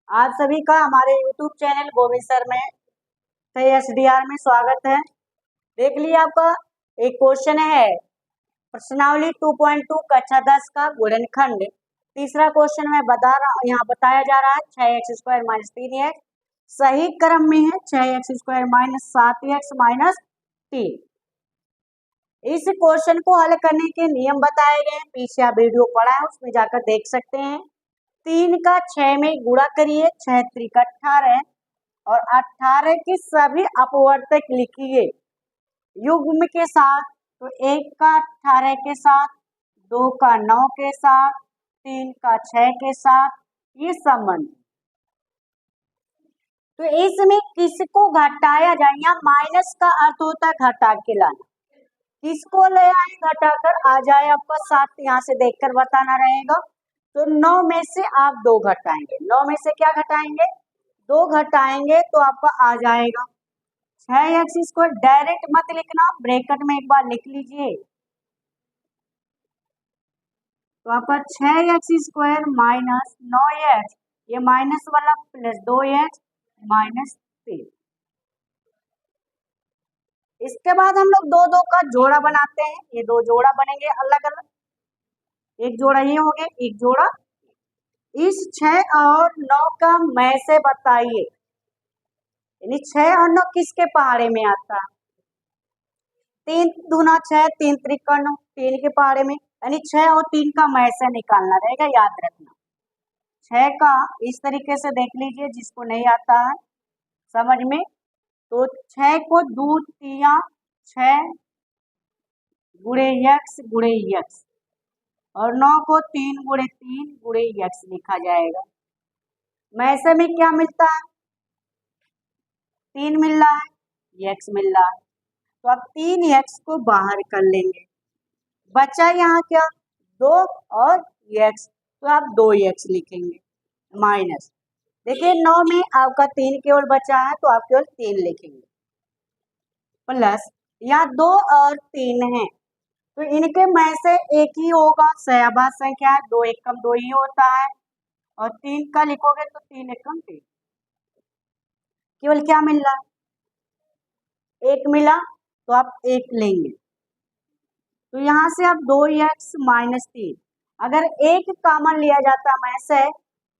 आप सभी का हमारे YouTube चैनल गोविंद सर में SDR में स्वागत है। देख लिया आपका एक क्वेश्चन है प्रश्नावली 2.2 कक्षा 10 का गुणनखंड। तीसरा क्वेश्चन मैं बता रहा यहाँ बताया जा रहा है 6x² - 3x सही क्रम में है 6x² - 7x - 3। इस क्वेश्चन को हल करने के नियम बताए गए हैं, पीछे आप वीडियो पढ़ा है उसमें जाकर देख सकते हैं। 3 का 6 में गुणा करिए, 6 3 का 18 और 18 के सभी अपवर्तक लिखिए युग्म के साथ। तो 1 का 18 के साथ, 2 का 9 के साथ, 3 का 6 के साथ, ये संबंध। तो इसमें किसको घटाया जाए, यहाँ माइनस का अर्थ होता है घटा के लाना। किसको ले आए घटाकर, आ जाए आपका 7, यहाँ से देखकर बताना रहेगा। तो 9 में से आप 2 घटाएंगे, 9 में से क्या घटाएंगे, 2 घटाएंगे तो आपका आ जाएगा 6x²। डायरेक्ट मत लिखना, ब्रैकेट में एक बार लिख लीजिए। तो आपका 6x² - 9x, ये माइनस वाला प्लस 2x - 3। इसके बाद हम लोग 2 2 का जोड़ा बनाते हैं, ये 2 जोड़ा बनेंगे अलग अलग, एक जोड़ा ये हो गया, एक जोड़ा। इस 6 और 9 का मैं से बताइए, यानी 6 और 9 किसके पहाड़े में आता है, 3 दूना 6, 3 त्रिका 9, 3 के पहाड़े में, यानी 6 और 3 का मैं से निकालना रहेगा, याद रखना। 6 का इस तरीके से देख लीजिए, जिसको नहीं आता है समझ में, तो 6 को 2 3 6 गुणे x गुणे x और 9 को 3 गुणे 3 गुणे x लिखा जाएगा। मैसे में क्या मिलता है, 3 मिल रहा है, x मिल रहा है, तो अब 3x को बाहर कर लेंगे, बचा यहाँ क्या 2 और x, तो आप 2x लिखेंगे माइनस। देखिए 9 में आपका 3 केवल बचा है तो आप केवल 3 लिखेंगे, प्लस यहाँ 2 और 3 है तो इनके में से एक ही होगा, सहबाद संख्या है, 2 एकम 2 ही होता है, और 3 का लिखोगे तो 3 एकम 3। केवल क्या मिल रहा है, 1 मिला तो आप 1 लेंगे, तो यहाँ से आप 2x - 3, अगर 1 कॉमन लिया जाता मैं से,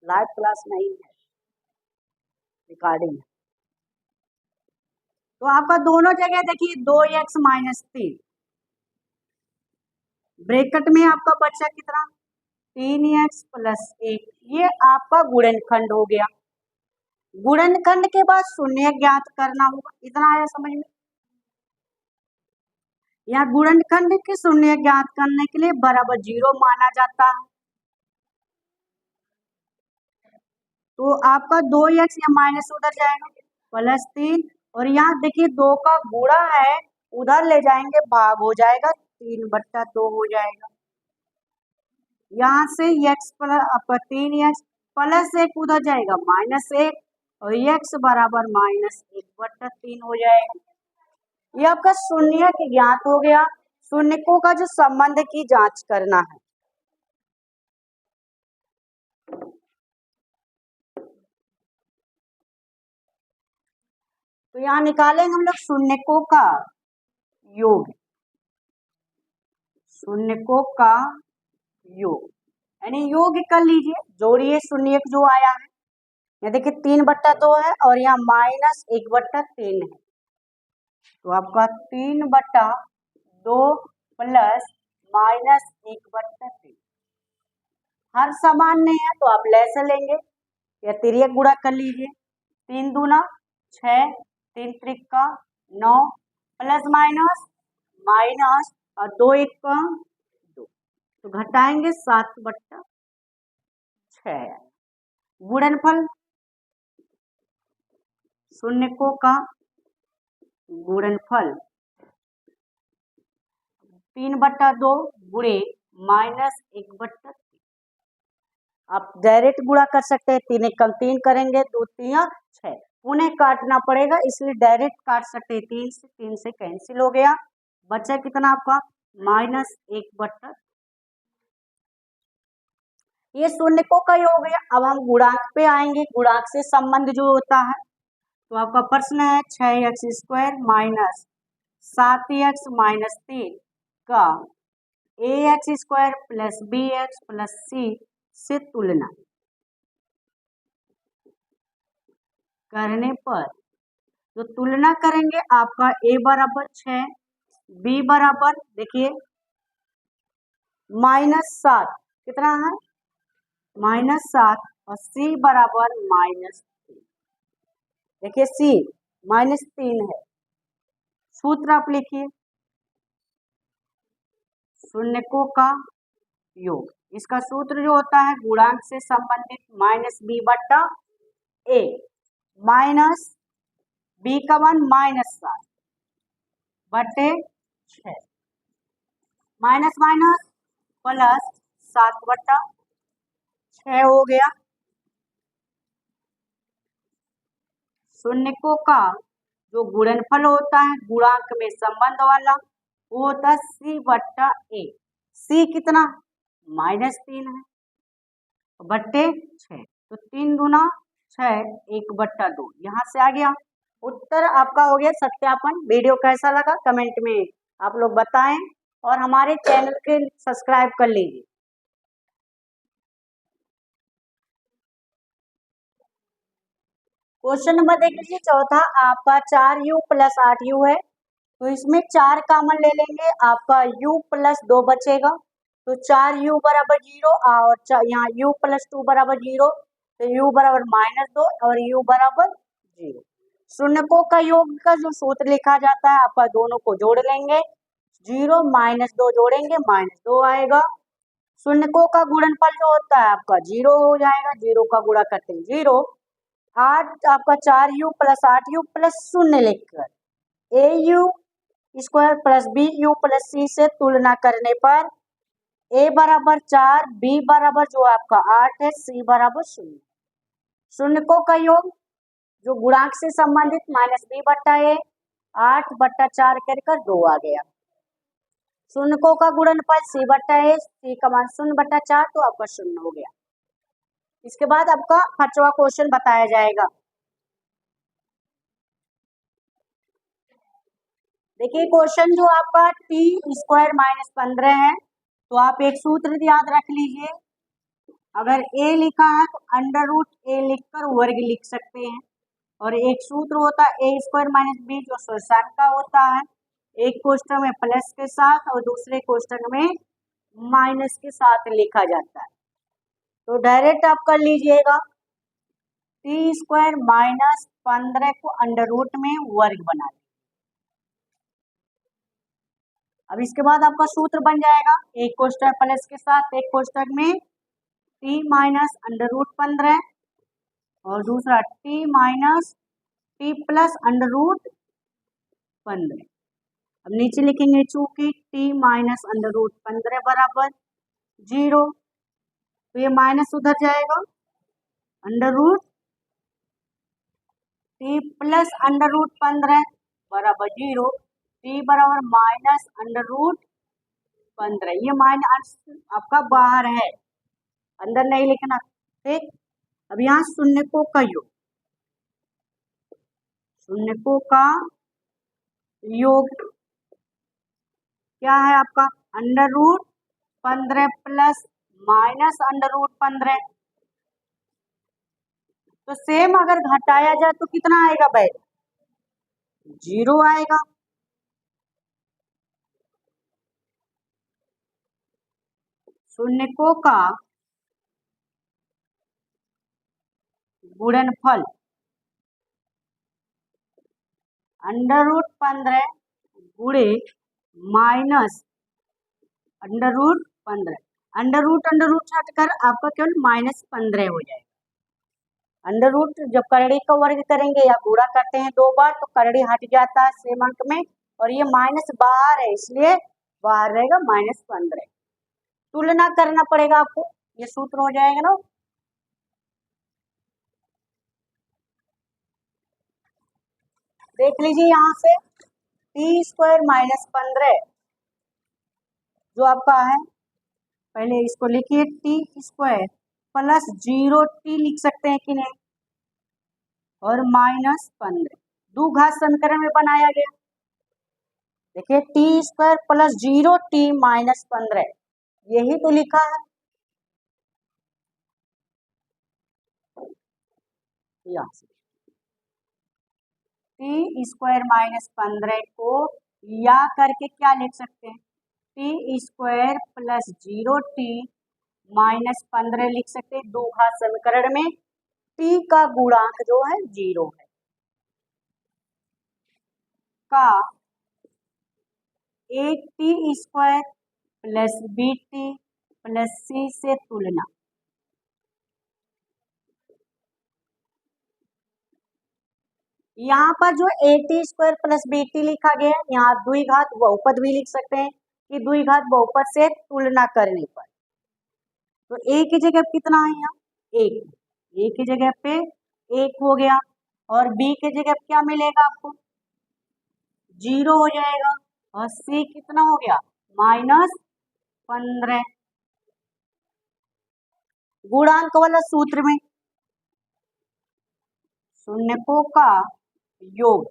लाइव क्लास नहीं है रिकॉर्डिंग है, तो आपका दोनों जगह देखिए 2x - 3, ब्रैकेट में आपका बचा कितना 3x + 1, ये आपका गुणनखंड हो गया। गुणनखंड के बाद शून्य ज्ञात करना होगा, इतना आया समझ में। यहाँ गुणनखंड के शून्य ज्ञात करने के लिए बराबर 0 माना जाता है, तो आपका 2x या माइनस उधर जाएगा +3, और यहाँ देखिए 2 का गुणा है उधर ले जाएंगे भाग हो जाएगा, 3/2 हो जाएगा। यहाँ से x + 3x +1 उधर जाएगा -1 और x बराबर -1/3 हो जाएगा। ये आपका शून्य ज्ञात हो गया। शून्यकों का जो संबंध की जांच करना है, तो यहाँ निकालेंगे हम लोग शून्यकों का योग, शून्यकों का योग यानी योग कर लीजिए, जोड़िए शून्य जो आया है, यहाँ देखिए 3/2 है और यहाँ -1/3 है, तो आपका 3/2 प्लस -1/3 हर समान नहीं है तो आप लैसे लेंगे या तिर्यक गुणा कर लीजिए, 3 दूना 6, 3 त्रिका 9 प्लस माइनस माइनस और 2 एकम 2, तो घटाएंगे 7/6। गुणनफल शून्यकों का गुणनफल 3/2 गुणे -1/3, आप डायरेक्ट गुणा कर सकते हैं, 3 एकम 3 करेंगे, 2 3 6, उन्हें काटना पड़ेगा इसलिए डायरेक्ट काट सकते हैं, 3 से कैंसिल हो गया, बचा कितना आपका -1/3। ये शून्यकों का योग है। अब हम गुणांक पे आएंगे। गुणांक से संबंध जो होता है, तो आपका प्रश्न है 6x² माइनस 7x-3 का ax² plus bx plus c से तुलना करने पर, तो तुलना करेंगे आपका a बराबर 6, b बराबर देखिए -7, कितना है -7, और c बराबर -3। देखिए c -3 है। सूत्र आप लिखिए, शून्यकों का योग। इसका सूत्र जो होता है गुणांक से संबंधित -b/a, माइनस b का मान -7 बटे 6, माइनस माइनस प्लस 7/6 हो गया। शून्यकों का जो गुणनफल होता है गुणांक में संबंध वाला, वो होता है c/a। c कितना -3 है बट्टे 6, तो 3 दूना 6, 1/2 यहाँ से आ गया उत्तर आपका हो गया सत्यापन। वीडियो कैसा लगा कमेंट में आप लोग बताएं, और हमारे चैनल के सब्सक्राइब कर लीजिए। क्वेश्चन नंबर देख लीजिए चौथा, आपका 4u + 8u है, तो इसमें 4 कॉमन ले लेंगे, आपका u + 2 बचेगा, तो 4u बराबर 0, और यहाँ u + 2 बराबर 0, तो u बराबर -2 और u बराबर 0। शून्यकों का योग का जो सूत्र लिखा जाता है, आपका दोनों को जोड़ लेंगे, 0 -2 जोड़ेंगे -2 आएगा। शून्यकों का गुणनफल जो होता है आपका 0 हो जाएगा, 0 का गुणा करते हैं 0, 8 आपका 4u + 8u + 0 लिखकर au² + bu + c से तुलना करने पर a बराबर 4, b बराबर जो आपका 8 है, c बराबर 0। शून्यकों का योग जो गुणांक से संबंधित -b/a, 8/4 कर 2 आ गया। शून्यकों का गुणनफल c/a, c का मान 0/4, तो आपका 0 हो गया। इसके बाद आपका 5वां क्वेश्चन बताया जाएगा। देखिए क्वेश्चन जो आपका t² - 15 है, तो आप एक सूत्र याद रख लीजिए। अगर a लिखा है तो √a लिखकर वर्ग लिख सकते हैं, और एक सूत्र होता है a² - b जो शून्यांक का होता है, एक कोष्ठक में प्लस के साथ और दूसरे कोष्ठक में माइनस के साथ लिखा जाता है। तो डायरेक्ट आप कर लीजिएगा, t² - 15 को अंडर में वर्ग बना लीजिए। अब इसके बाद आपका सूत्र बन जाएगा, एक कोष्ठक प्लस के साथ एक कोष्ठक में t - √15 और दूसरा t - t + √15। अब नीचे लिखेंगे चूंकि t - √15 बराबर 0, तो ये माइनस उधर जाएगा, √t + √15 बराबर 0, t बराबर -√15। ये माइनस आपका बाहर है, अंदर नहीं लिखना, ठीक। अब यहाँ शून्यकों का योग, शून्यकों का योग क्या है आपका √15 प्लस -√15। तो सेम अगर घटाया जाए तो कितना आएगा भाई, 0 आएगा। शून्यकों का गुणनफल √15 गुणे माइनस √15, अंडर रूट हटकर आपका केवल -15 हो जाएगा। अंडर रूट जब करड़ी का वर्ग करेंगे या गुणा करते हैं 2 बार, तो करड़ी हट जाता है सेम अंक में, और ये माइनस बाहर है इसलिए बाहर रहेगा -15। तुलना करना पड़ेगा आपको, ये सूत्र हो जाएगा ना। देख लीजिए यहाँ से t² - 15 जो आपका है, पहले इसको लिखिए t² प्लस 0t लिख सकते हैं कि नहीं, और माइनस 15 द्विघात समीकरण में बनाया गया। देखिए T square plus 0t minus 15 यही तो लिखा है। टी स्क्वायर माइनस 15 को या करके क्या लिख सकते हैं, T square plus 0t minus 15 लिख सकते हैं। द्विघात समीकरण में टी का गुणांक जो है 0 है का एक T square plus B T plus C से तुलना। यहाँ पर जो A T square plus B T लिखा गया है, यहाँ द्विघात बहुपद भी लिख सकते हैं कि द्विघात बहुपद से तुलना करने पर, तो ए की जगह कितना है यहाँ, एक, ए की जगह पे एक हो गया, और बी की जगह क्या मिलेगा आपको, 0 हो जाएगा, और सी कितना हो गया, माइनस 15। गुणांक वाला सूत्र में शून्यकों का योग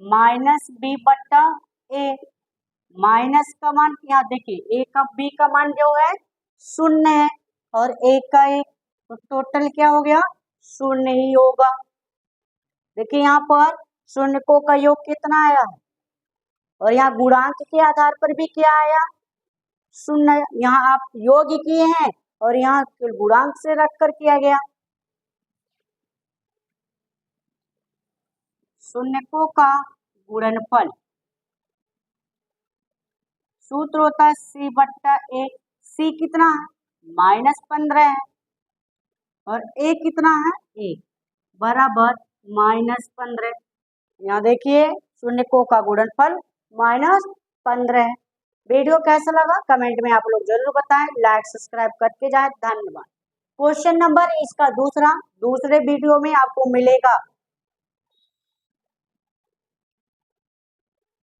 माइनस बी बट्टा ए, माइनस का मान यहाँ देखिए ए का बी का मान जो है 0 है, और ए का 1, तो टोटल क्या हो गया, 0 ही होगा। देखिए यहाँ पर शून्यकों का योग कितना आया, और यहाँ गुणांक के आधार पर भी क्या आया, 0। यहाँ आप योग किए हैं और यहाँ गुणांक से रखकर किया गया। शून्यकों का गुणनफल सूत्र होता है सी बट्टा ए, सी कितना है, माइनस 15 है, और ए कितना है, 1 बराबर माइनस 15। यहाँ देखिए शून्यकों का गुणनफल माइनस 15 है। वीडियो कैसा लगा कमेंट में आप लोग जरूर बताएं, लाइक सब्सक्राइब करके जाएं। धन्यवाद। क्वेश्चन नंबर इसका दूसरे वीडियो में आपको मिलेगा